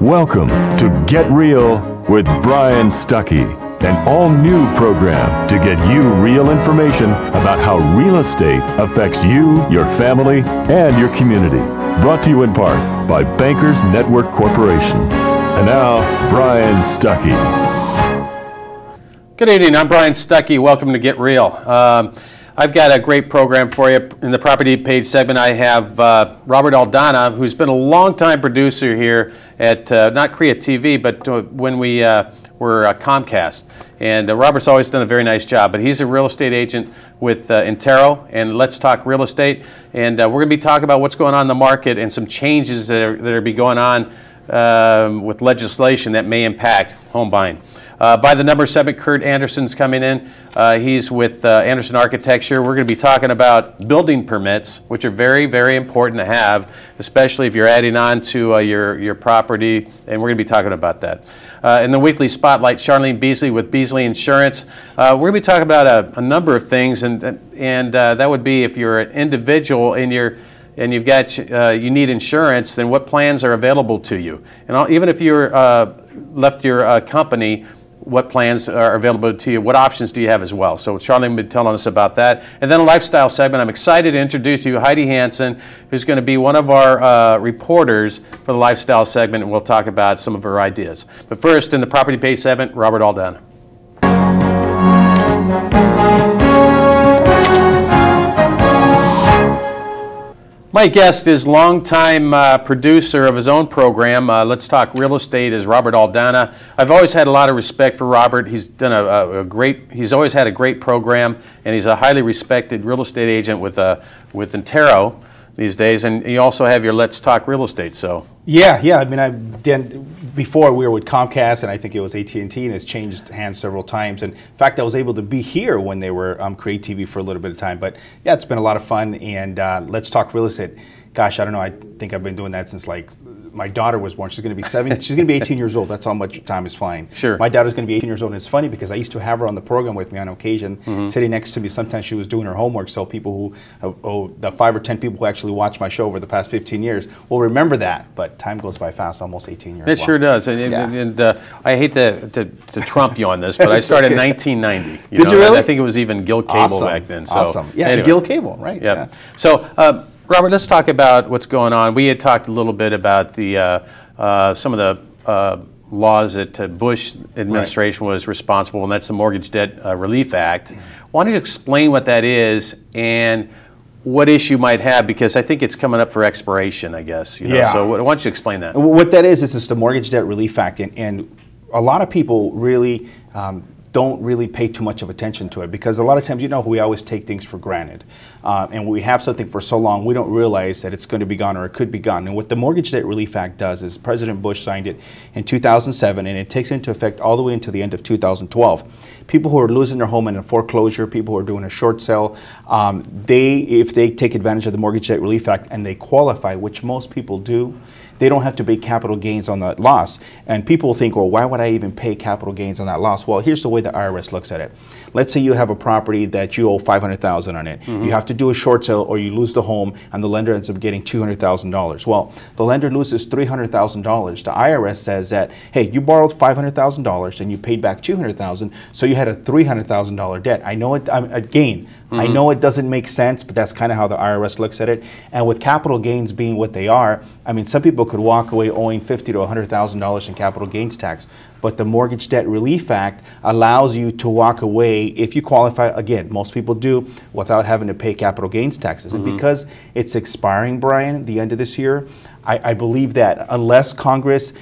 Welcome to Get Real with Brian Stuckey, an all-new program to get you real information about how real estate affects you, your family, and your community. Brought to you in part by Bankers Network Corporation. And now, Brian Stuckey. Good evening, I'm Brian Stuckey. Welcome to Get Real. I've got a great program for you. In the property page segment, I have Robert Aldana, who's been a long-time producer here at, not Create TV, but when we were Comcast. And Robert's always done a very nice job, but he's a real estate agent with Intero and Let's Talk Real Estate. And we're going to be talking about what's going on in the market and some changes that are be going on with legislation that may impact home buying. By the number segment, Kurt Anderson's coming in. He's with Anderson Architecture. We're going to be talking about building permits, which are very, very important to have, especially if you're adding on to your property, and we're going to be talking about that. In the weekly spotlight, Charlene Beasley with Beasley Insurance. We're going to be talking about a number of things, and that would be if you're an individual and you've got you need insurance, then what plans are available to you? And even if you're left your company, what plans are available to you? What options do you have as well? So Charlene will be telling us about that. And then a lifestyle segment. I'm excited to introduce you Heidi Hanson, who's going to be one of our reporters for the lifestyle segment, and we'll talk about some of her ideas. But first, in the property page segment, Robert Aldana. My guest is longtime producer of his own program, Let's Talk Real Estate, is Robert Aldana. I've always had a lot of respect for Robert. He's done he's always had a great program, and he's a highly respected real estate agent with Intero these days. And you also have your Let's Talk Real Estate. So yeah. I mean, before we were with Comcast, and I think it was AT&T, and it's changed hands several times. And in fact, I was able to be here when they were Create TV for a little bit of time. But yeah, it's been a lot of fun. And Let's Talk Real Estate. Gosh, I don't know. I think I've been doing that since like my daughter was born. She's going to be 7. She's going to be 18 years old. That's how much time is flying. Sure. My daughter's going to be 18 years old, and it's funny because I used to have her on the program with me on occasion, sitting next to me. Sometimes she was doing her homework, so people who, the 5 or 10 people who actually watched my show over the past 15 years will remember that. But time goes by fast, almost 18 years. It sure does. And I hate to trump you on this, but I started in 1990. Did you really? I think it was even Gil Cable back then. So, awesome. Yeah, anyway. Gil Cable, right? Yeah. So, Robert, let's talk about what's going on. We had talked a little bit about the some of the laws that the Bush administration was responsible, and that's the Mortgage Debt Relief Act. Why don't you explain what that is and what issue might have, because I think it's coming up for expiration, I guess. You know? Yeah. So why don't you explain that? What that is the Mortgage Debt Relief Act, and a lot of people really don't really pay too much of attention to it, because a lot of times, we always take things for granted. And when we have something for so long, we don't realize that it's going to be gone or it could be gone. And what the Mortgage Debt Relief Act does is President Bush signed it in 2007, and it takes into effect all the way until the end of 2012. People who are losing their home in a foreclosure, people who are doing a short sale, if they take advantage of the Mortgage Debt Relief Act and they qualify, which most people do, they don't have to pay capital gains on that loss. And people think, well, why would I even pay capital gains on that loss? Well, here's the way the IRS looks at it. Let's say you have a property that you owe $500,000 on it. You have to do a short sale, or you lose the home, and the lender ends up getting $200,000. Well, the lender loses $300,000. The IRS says that, hey, you borrowed $500,000 and you paid back $200,000, so you had a $300,000 debt. I know it, a gain. I know it doesn't make sense, but that's kind of how the IRS looks at it. And with capital gains being what they are, I mean, some people could walk away owing $50,000 to $100,000 in capital gains tax. But the Mortgage Debt Relief Act allows you to walk away, if you qualify, again, most people do, without having to pay capital gains taxes. And because it's expiring, Brian, the end of this year, I believe that unless Congress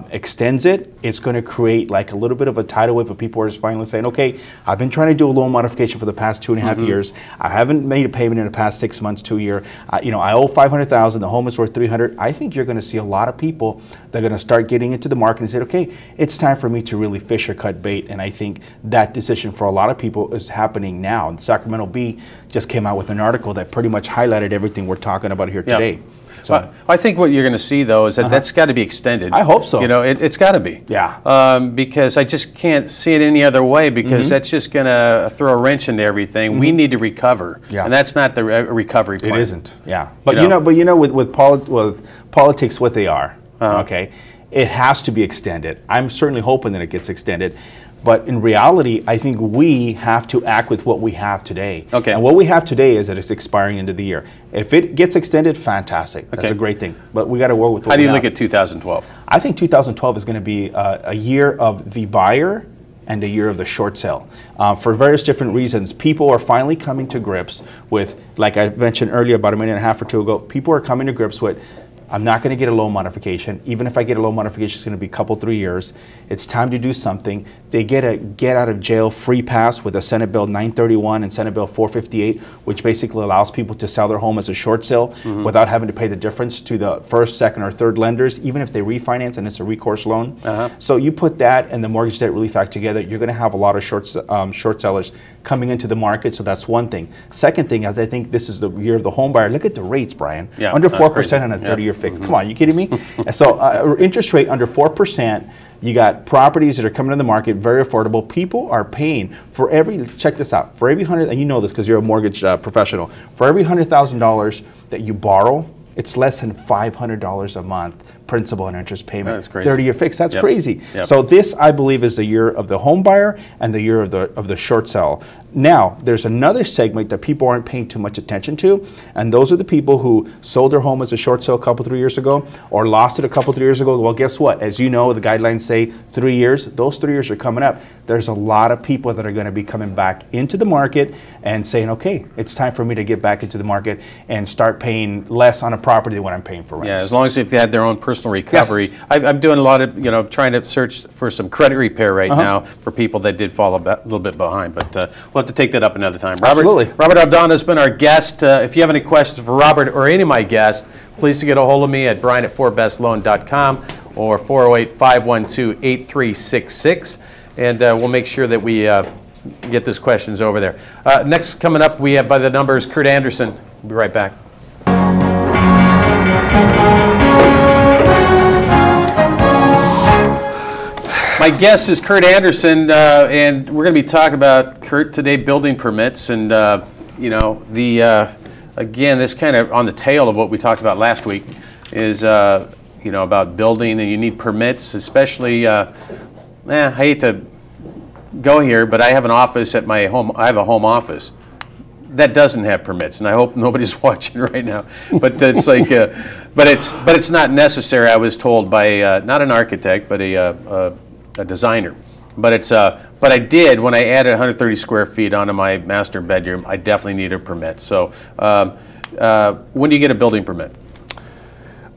extends it, it's going to create like a little bit of a tidal wave of people who are finally saying, okay, I've been trying to do a loan modification for the past 2.5 years. I haven't made a payment in the past 6 months to a year. I owe $500,000. The home is worth $300,000. I think you're going to see a lot of people that are going to start getting into the market and say, okay, it's time for me to really fish or cut bait. And I think that decision for a lot of people is happening now. And Sacramento Bee just came out with an article that pretty much highlighted everything we're talking about here today. So well, I think what you're going to see, though, is that that's got to be extended. I hope so. It's got to be. Yeah. Because I just can't see it any other way, because that's just going to throw a wrench into everything. We need to recover. Yeah. And that's not the recovery plan. It isn't. Yeah. But with politics, what they are, okay, it has to be extended. I'm certainly hoping that it gets extended. But in reality, I think we have to act with what we have today. Okay. And what we have today is that it's expiring into the year. If it gets extended, fantastic. That's a great thing. But we got to work with what How do you look at 2012? I think 2012 is going to be a year of the buyer and a year of the short sale. For various different reasons, people are finally coming to grips with, like I mentioned earlier about a minute and a half or two ago, people are coming to grips with, I'm not going to get a loan modification. Even if I get a loan modification, it's going to be a couple, 3 years. It's time to do something. They get a get out of jail free pass with a Senate Bill 931 and Senate Bill 458, which basically allows people to sell their home as a short sale without having to pay the difference to the first, second, or third lenders, even if they refinance and it's a recourse loan. So you put that and the Mortgage Debt Relief Act together, you're going to have a lot of short sellers coming into the market. So that's one thing. Second thing is I think this is the year of the home buyer. Look at the rates, Brian. Yeah, under 4% on a 30-year fix. Come on, you kidding me? So interest rate under 4%. You got properties that are coming to the market, very affordable. People are paying for every, check this out, for every and you know this because you're a mortgage professional, for every $100,000 that you borrow, it's less than $500 a month principal and interest payment. That's crazy. 30-year fix. That's crazy. Yep. So this, I believe, is the year of the home buyer and the year of the short sale. Now, there's another segment that people aren't paying too much attention to, and those are the people who sold their home as a short sale a couple, 3 years ago, or lost it a couple, 3 years ago. Well, guess what? As you know, the guidelines say 3 years. Those 3 years are coming up. There's a lot of people that are going to be coming back into the market and saying, okay, it's time for me to get back into the market and start paying less on a property than what I'm paying for rent. Yeah, as long as if they had their own personal recovery. Yes. I'm doing a lot of, trying to search for some credit repair right now for people that did fall a little bit behind. But we'll have to take that up another time. Absolutely. Robert Aldana has been our guest. If you have any questions for Robert or any of my guests, please get a hold of me at brian@4bestloan.com or 408-512-8366. And we'll make sure that we get those questions over there. Next coming up, we have by the numbers Kurt Anderson. We'll be right back. My guest is Kurt Anderson, and we're going to be talking about, Kurt, today building permits, and again, this kind of on the tail of what we talked about last week is about building, and you need permits, especially. I hate to go here, but I have an office at my home. I have a home office that doesn't have permits, and I hope nobody's watching right now. But it's like, but it's not necessary. I was told by not an architect, but a designer. But I did when I added 130 square feet onto my master bedroom. I definitely need a permit. So when do you get a building permit?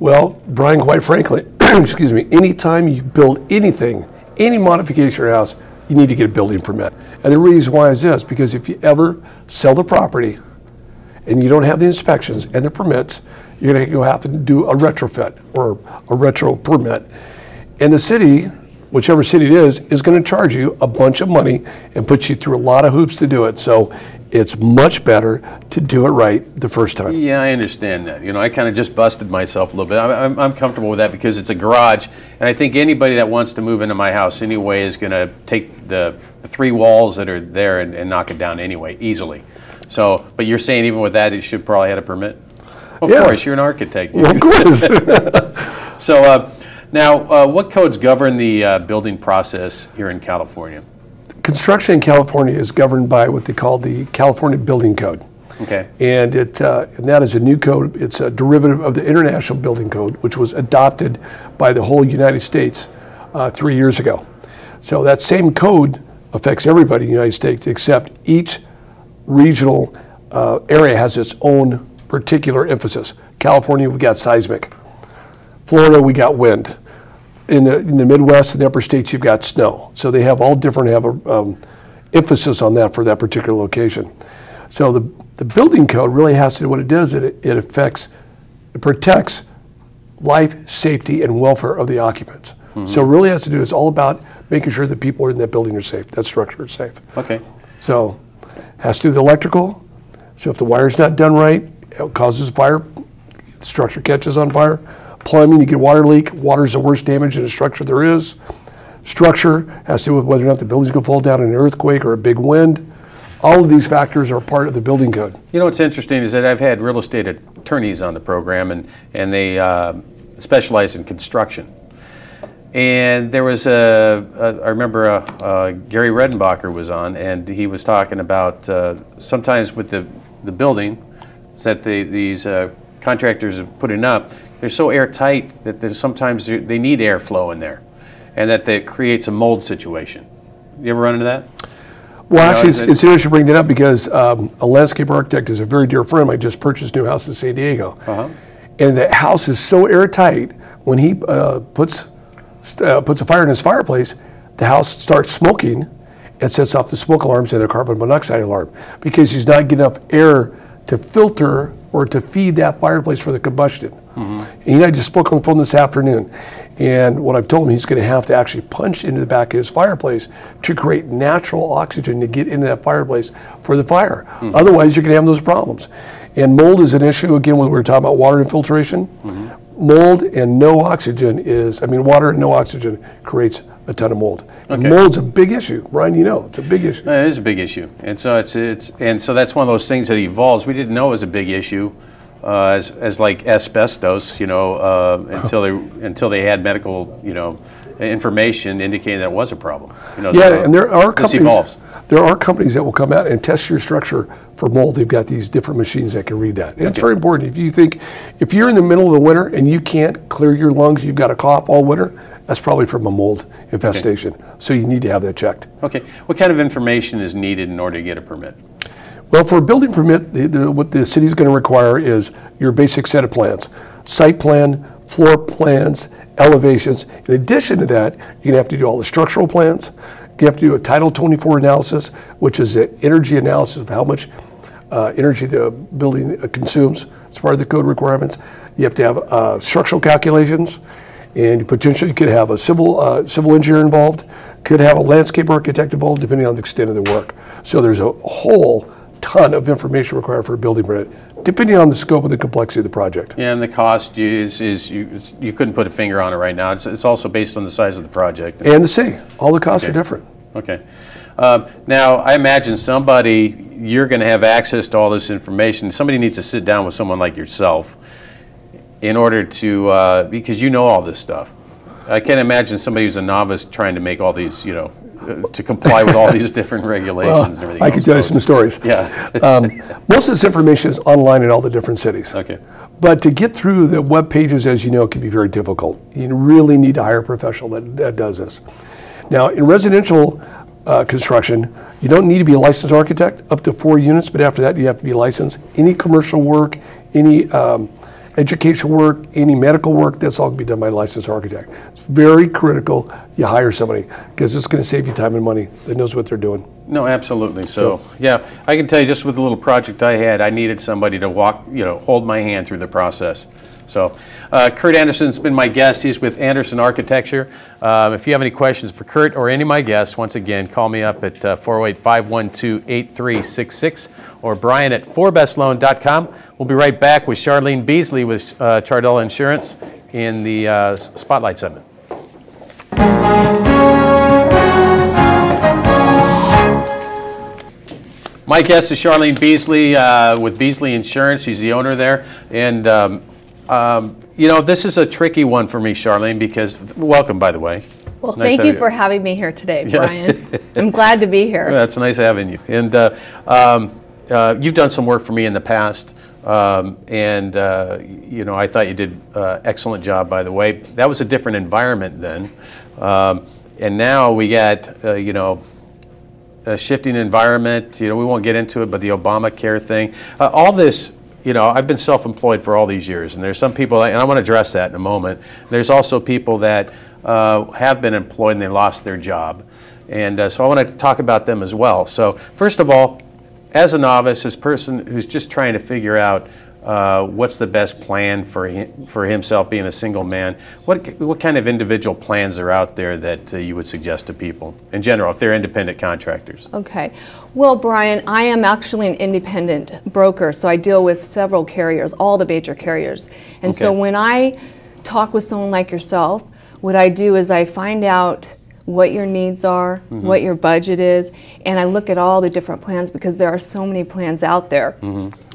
Well, Brian, quite frankly, excuse me, anytime you build anything, any modification to your house, you need to get a building permit. And the reason why is this, because if you ever sell the property and you don't have the inspections and the permits, you're going to go have to do a retrofit or a retro permit. And the city, whichever city it is going to charge you a bunch of money and put you through a lot of hoops to do it. So it's much better to do it right the first time. Yeah, I understand that. I kind of just busted myself a little bit. I'm comfortable with that because it's a garage, and I think anybody that wants to move into my house anyway is going to take the 3 walls that are there and knock it down anyway, easily. So, but you're saying even with that, you should probably have a permit? Of course, you're an architect. Well, of course. So, now, what codes govern the building process here in California? Construction in California is governed by what they call the California Building Code. Okay. And that is a new code. It's a derivative of the International Building Code, which was adopted by the whole United States 3 years ago. So that same code affects everybody in the United States, except each regional area has its own particular emphasis. California, we got seismic. Florida, we got wind. In the Midwest and the upper states, you've got snow. So they have all different emphasis on that for that particular location. So the building code really has to do what it does. It protects life, safety, and welfare of the occupants. So it really has to do, it's all about making sure that people in that building are safe, that structure is safe. Okay. So it has to do with the electrical. So if the wire's not done right, it causes fire, the structure catches on fire. Plumbing, you get water leak. Water's the worst damage in a structure there is. Structure has to do with whether or not the building's going to fall down in an earthquake or a big wind. All of these factors are part of the building code. What's interesting is that I've had real estate attorneys on the program, and they specialize in construction. And there was I remember Gary Redenbacher was on, and he was talking about sometimes with the building that these contractors are putting up, they're so airtight that sometimes they need airflow in there, and that creates a mold situation. You ever run into that? Well, actually, it's interesting to bring that up because a landscape architect is a very dear friend. I just purchased a new house in San Diego. And the house is so airtight, when he puts a fire in his fireplace, the house starts smoking and sets off the smoke alarms and the carbon monoxide alarm because he's not getting enough air to filter or to feed that fireplace for the combustion. And I just spoke on the phone this afternoon, and what I've told him, he's going to have to actually punch into the back of his fireplace to create natural oxygen to get into that fireplace for the fire. Otherwise, you're going to have those problems. And mold is an issue, again, when we were talking about water infiltration. Mold and no oxygen water and no oxygen creates a ton of mold. And mold's a big issue, Brian. You know, it's a big issue. It is a big issue, and so so that's one of those things that evolves. We didn't know it was a big issue, as like asbestos, until they had medical, information indicating that it was a problem. And there are companies. There are companies that will come out and test your structure for mold. They've got these different machines that can read that. And it's very important. If you're in the middle of the winter and you can't clear your lungs, you've got a cough all winter, that's probably from a mold infestation. So you need to have that checked. Okay. What kind of information is needed in order to get a permit? Well, for a building permit, what the city's going to require is your basic set of plans. Site plan, floor plans, elevations. In addition to that, you're going to have to do all the structural plans. You have to do a Title 24 analysis, which is an energy analysis of how much energy the building consumes. It's part of the code requirements. You have to have structural calculations, and potentially you could have a civil engineer involved, could have a landscape architect involved, depending on the extent of the work. So there's a whole ton of information required for a building permit, depending on the scope and the complexity of the project. Yeah, and the cost is you couldn't put a finger on it right now. It's also based on the size of the project. And the city. All the costs are different. Okay. Now, I imagine you're going to have access to all this information. Somebody needs to sit down with someone like yourself in order to, because you know all this stuff. I can't imagine somebody who's a novice trying to make all these, to comply with all these different regulations and everything. I can tell you some stories. Yeah. Most of this information is online in all the different cities. Okay. But to get through the web pages, as you know, can be very difficult. You really need to hire a professional that does this. Now, in residential construction, you don't need to be a licensed architect, up to 4 units, but after that you have to be licensed. Any commercial work, any educational work, any medical work, that's all going to be done by a licensed architect. It's very critical you hire somebody because it's going to save you time and money that knows what they're doing. No, absolutely. So, yeah, I can tell you just with the little project I had, I needed somebody to hold my hand through the process. So, Kurt Anderson's been my guest. He's with Anderson Architecture. If you have any questions for Kurt or any of my guests, once again, call me up at 408-512-8366 or Brian at 4bestloan.com. We'll be right back with Charlene Beasley with Chardell Insurance in the Spotlight segment. My guest is Charlene Beasley with Beasley Insurance. She's the owner there. And this is a tricky one for me, Charlene, because, welcome, by the way. Well, thank you for having me here today, Brian. I'm glad to be here. Well, it's nice having you. And you've done some work for me in the past, I thought you did an excellent job, by the way. That was a different environment then. And now we got, a shifting environment. We won't get into it, but the Obamacare thing. All this, I've been self-employed for all these years, and there's some people, and I want to address that in a moment. There's also people that have been employed and they lost their job. And so I want to talk about them as well. So first of all, as a novice, this person who's just trying to figure out what's the best plan for himself being a single man, what kind of individual plans are out there that you would suggest to people in general if they're independent contractors? Okay. Well, Brian, I am actually an independent broker, so I deal with several carriers, all the major carriers. And so when I talk with someone like yourself, what I do is I find out what your needs are, what your budget is, and I look at all the different plans because there are so many plans out there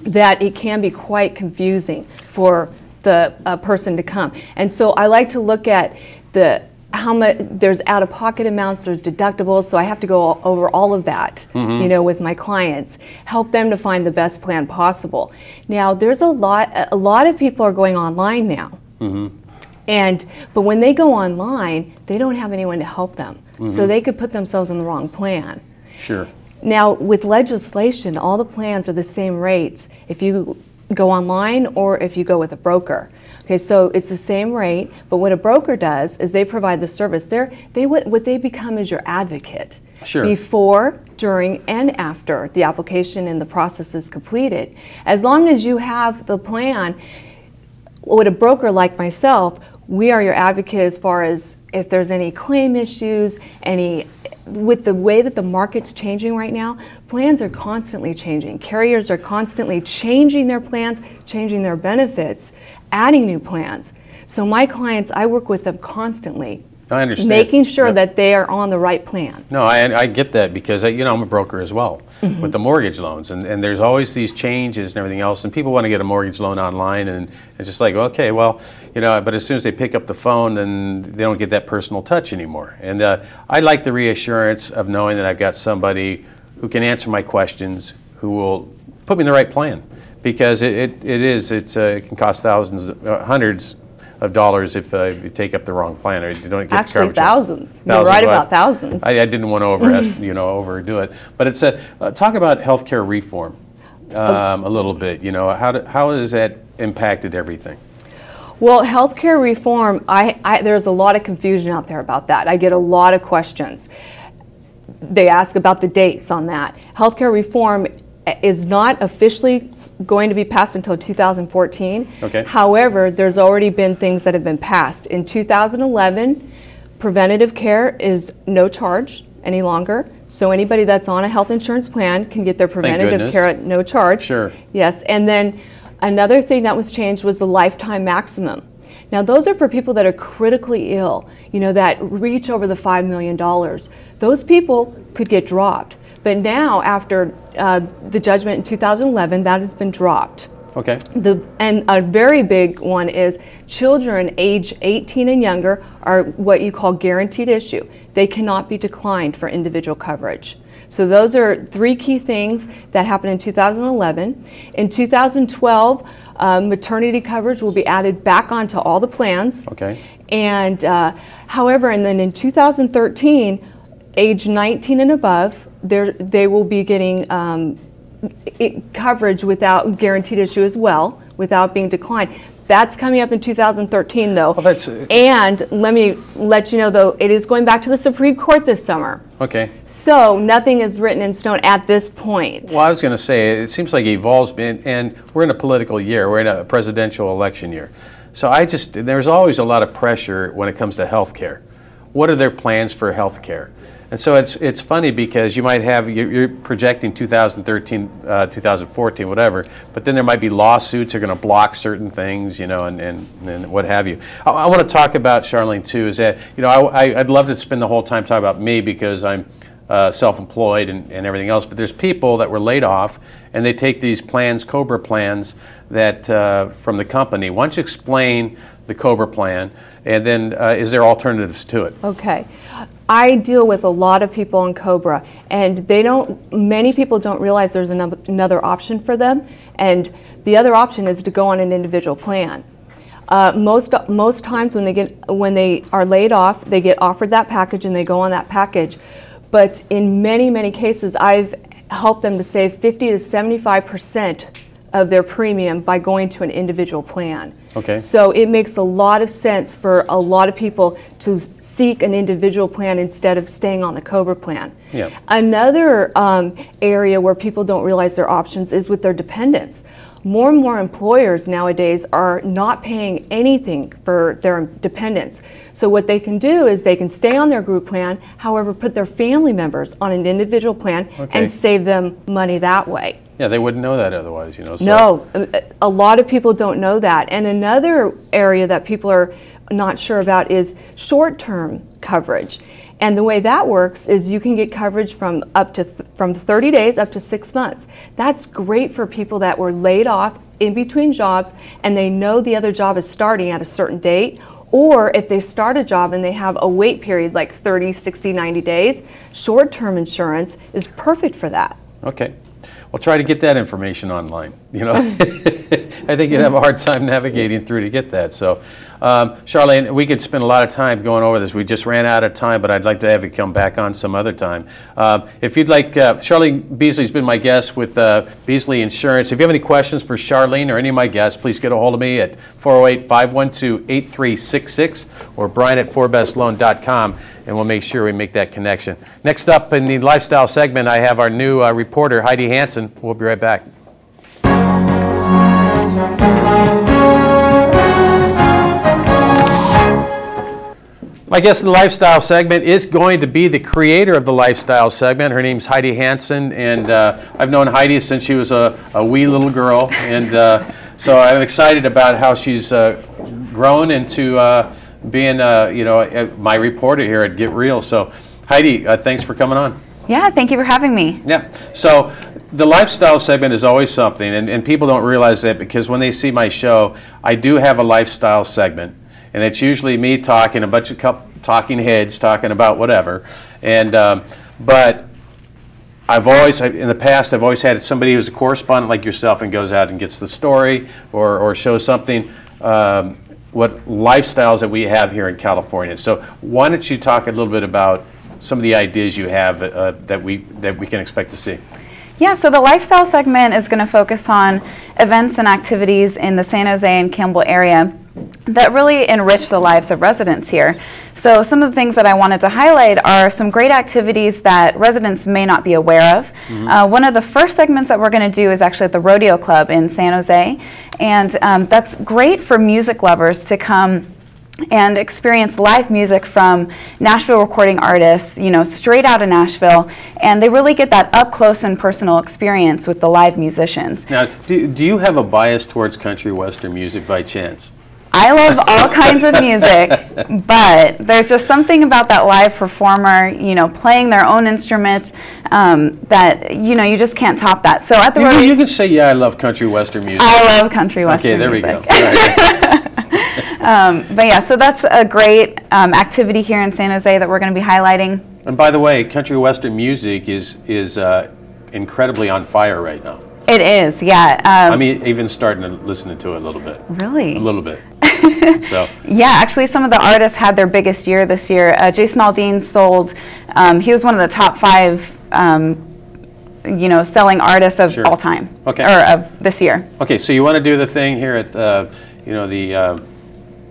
that it can be quite confusing for the person to come. And so I like to look at the how much, there's out-of-pocket amounts, there's deductibles, so I have to go over all of that, you know, with my clients, help them to find the best plan possible. Now, there's a lot of people are going online now, but when they go online, they don't have anyone to help them, so they could put themselves in the wrong plan. Sure. Now, with legislation, all the plans are the same rates if you go online or if you go with a broker. Okay, so it's the same rate, but what a broker does is they provide the service. What they become is your advocate. Sure. Before, during, and after the application and the process is completed. As long as you have the plan, with a broker like myself, we are your advocate as far as if there's any claim issues, with the way that the market's changing right now, plans are constantly changing. Carriers are constantly changing their plans, changing their benefits, adding new plans. So my clients, I work with them constantly. I understand. Making sure that they are on the right plan. No, I get that because, you know, I'm a broker as well with the mortgage loans. And there's always these changes and everything else. And people want to get a mortgage loan online. And it's just like, okay, well, you know, but as soon as they pick up the phone, then they don't get that personal touch anymore. And I like the reassurance of knowing that I've got somebody who can answer my questions, who will put me in the right plan. Because it can cost thousands, hundreds of dollars if you take up the wrong plan or you don't get actually coverage. Thousands. You're right about thousands. I didn't want to overdo it, but it's talk about healthcare reform a little bit. You know, how has that impacted everything? Well, healthcare reform, there's a lot of confusion out there about that. I get a lot of questions. They ask about the dates on that. Healthcare reform is not officially going to be passed until 2014. Okay. However, there's already been things that have been passed. In 2011, preventative care is no charge any longer. So anybody that's on a health insurance plan can get their preventative care at no charge. Sure. Yes, and then another thing that was changed was the lifetime maximum. Now those are for people that are critically ill, you know, that reach over the $5 million. Those people could get dropped. But now, after the judgment in 2011, that has been dropped. Okay. And a very big one is children age 18 and younger are what you call guaranteed issue. They cannot be declined for individual coverage. So those are three key things that happened in 2011. In 2012, maternity coverage will be added back onto all the plans. Okay. And however, and then in 2013, age 19 and above, they will be getting coverage without guaranteed issue as well, without being declined. That's coming up in 2013, though. Well, and let me let you know, though, it is going back to the Supreme Court this summer. Okay. So nothing is written in stone at this point. Well, I was going to say, it seems like it evolves, and we're in a political year. We're in a presidential election year. So there's always a lot of pressure when it comes to health care. What are their plans for health care? And so it's funny because you might have, you're projecting 2013, 2014, whatever, but then there might be lawsuits that are going to block certain things, you know, and what have you. I want to talk about, Charlene, too, is that, you know, I'd love to spend the whole time talking about me because I'm self-employed and everything else, but there's people that were laid off and they take these plans, COBRA plans, that from the company. Why don't you explain the COBRA plan, and then is there alternatives to it? Okay. I deal with a lot of people on COBRA, and many people don't realize there's another option for them, and the other option is to go on an individual plan. Most times when they are laid off, they get offered that package and they go on that package. But in many cases, I've helped them to save 50 to 75% of their premium by going to an individual plan. Okay. So it makes a lot of sense for a lot of people to seek an individual plan instead of staying on the COBRA plan. Yeah. Another area where people don't realize their options is with their dependents. More and more employers nowadays are not paying anything for their dependents. So what they can do is they can stay on their group plan, however, put their family members on an individual plan and save them money that way. Yeah, they wouldn't know that otherwise, you know. So. No, a lot of people don't know that. And another area that people are not sure about is short-term coverage. And the way that works is you can get coverage from 30 days up to 6 months. That's great for people that were laid off in between jobs and they know the other job is starting at a certain date, Or if they start a job and they have a wait period like 30, 60, 90 days, short-term insurance is perfect for that. Okay. Well, try to get that information online. You know, I think you'd have a hard time navigating through to get that. So, Charlene, we could spend a lot of time going over this. We just ran out of time, but I'd like to have you come back on some other time. If you'd like, Charlene Beasley's been my guest with Beasley Insurance. If you have any questions for Charlene or any of my guests, please get a hold of me at 408-512-8366 or brian@forbestloan.com, and we'll make sure we make that connection. Next up in the lifestyle segment, I have our new reporter, Heidi Hanson. We'll be right back. My guest in the lifestyle segment is going to be the creator of the lifestyle segment. Her name's Heidi Hanson, and I've known Heidi since she was a wee little girl, and so I'm excited about how she's grown into being my reporter here at Get Real. So Heidi, thanks for coming on. Yeah, thank you for having me. Yeah. So the lifestyle segment is always something, and people don't realize that, because when they see my show, I do have a lifestyle segment, and it's usually me talking, a bunch of talking heads talking about whatever, and but in the past I've always had somebody who's a correspondent like yourself and goes out and gets the story or shows something, what lifestyles that we have here in California. So why don't you talk a little bit about some of the ideas you have that we can expect to see? Yeah, so the lifestyle segment is going to focus on events and activities in the San Jose and Campbell area that really enrich the lives of residents here. So some of the things that I wanted to highlight are some great activities that residents may not be aware of. Mm-hmm. One of the first segments that we're going to do is actually at the Rodeo Club in San Jose, and that's great for music lovers to come and experience live music from Nashville recording artists, straight out of Nashville, and they really get that up close and personal experience with the live musicians. Now, do you have a bias towards country western music by chance? I love all kinds of music, but there's just something about that live performer, playing their own instruments, that, you just can't top that. So at the rodeo, you can say, yeah, I love country western music. I love country western music. Okay, there we go. But yeah, so that's a great activity here in San Jose that we're going to be highlighting. And by the way, country western music is incredibly on fire right now. It is, yeah. I'm even starting to listen to it a little bit. Really? A little bit. So. Yeah, actually some of the artists had their biggest year this year. Jason Aldean sold, he was one of the top 5 selling artists of all time. Okay. Or of this year. Okay, so you want to do the thing here at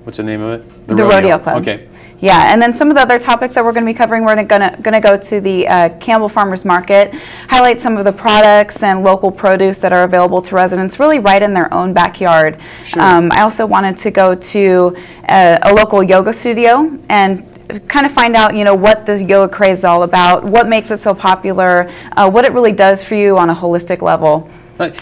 what's the name of it? The Rodeo Club. Okay. Yeah, and then some of the other topics that we're going to be covering, we're going to go to the Campbell Farmers Market, highlight some of the products and local produce that are available to residents, really right in their own backyard. Sure. I also wanted to go to a local yoga studio and kind of find out, what the yoga craze is all about, what makes it so popular, what it really does for you on a holistic level.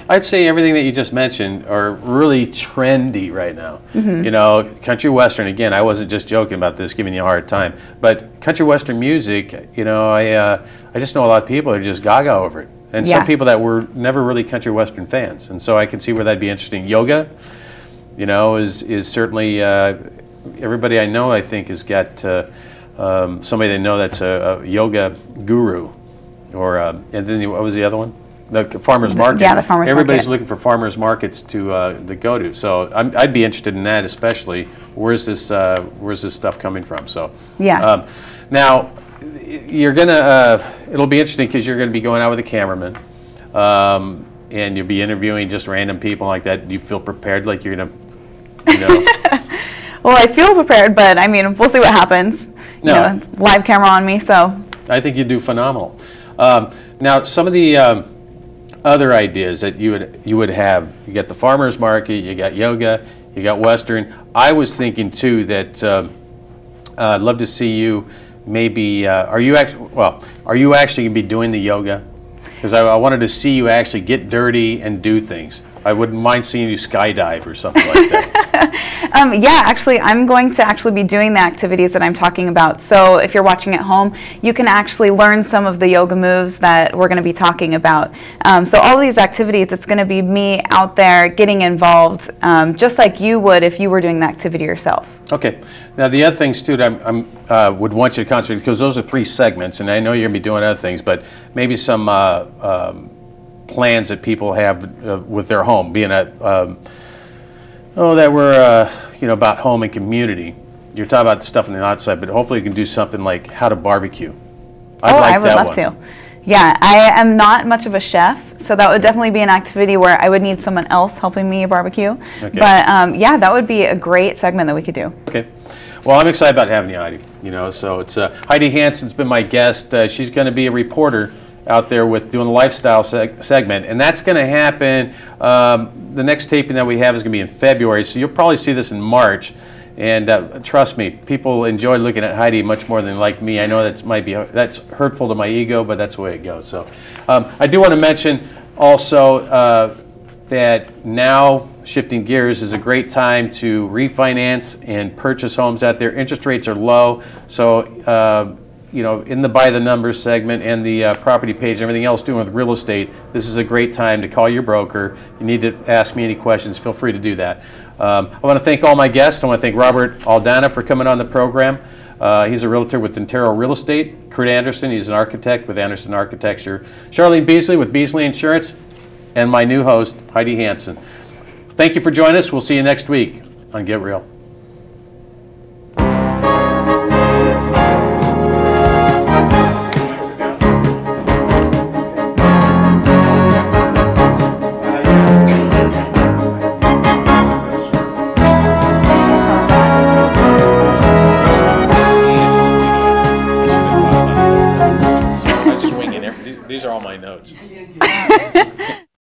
I'd say everything that you just mentioned are really trendy right now. Mm-hmm. Country western, again, I wasn't just joking about this, giving you a hard time, but country western music, I just know a lot of people are just gaga over it. And some people that were never really country western fans. And so I can see where that'd be interesting. Yoga, is certainly, everybody I know, I think, has got somebody they know that's a yoga guru. Or, and then what was the other one? The farmers market. Yeah, the farmers market. Everybody's looking for farmers markets to go to. So I'd be interested in that, especially. Where's this stuff coming from? So yeah. Now you're gonna. It'll be interesting because you're gonna be going out with a cameraman, and you'll be interviewing just random people like that. Do you feel prepared? Like you're gonna, Well, I feel prepared, but I mean, we'll see what happens. No. Live camera on me, so. I think you do phenomenal. Now, some of the other ideas that you would have, you got the farmers market, you got yoga, you got western. I was thinking too that I'd love to see you. Maybe are you actually going to be doing the yoga? Because I wanted to see you actually get dirty and do things. I wouldn't mind seeing you skydive or something like that. Yeah, actually, I'm going to actually be doing the activities that I'm talking about. So if you're watching at home, you can actually learn some of the yoga moves that we're going to be talking about. So all of these activities, it's going to be me out there getting involved, just like you would if you were doing the activity yourself. Okay. Now the other things too that I would want you to concentrate, because those are 3 segments, and I know you're going to be doing other things, but maybe some plans that people have with their home, being a that we're about home and community. You're talking about the stuff on the outside, but hopefully you can do something like how to barbecue. I would love to. Yeah, I am not much of a chef, so that would definitely be an activity where I would need someone else helping me barbecue. Okay. But yeah, that would be a great segment that we could do. Okay. Well, I'm excited about having you, Heidi. So it's Heidi Hanson's been my guest. She's going to be a reporter out there with doing the lifestyle segment, and that's going to happen. The next taping that we have is going to be in February, so you'll probably see this in March. And trust me, people enjoy looking at Heidi much more than like me. I know that's hurtful to my ego, but that's the way it goes. So I do want to mention also that now shifting gears is a great time to refinance and purchase homes out there. Interest rates are low, so in the by the numbers segment and the property page and everything else doing with real estate, this is a great time to call your broker. You need to ask me any questions, feel free to do that. I want to thank all my guests. I want to thank Robert Aldana for coming on the program. He's a realtor with Intero Real Estate. Kurt Anderson, he's an architect with Anderson Architecture. Charlene Beasley with Beasley Insurance. And my new host, Heidi Hanson. Thank you for joining us. We'll see you next week on Get Real.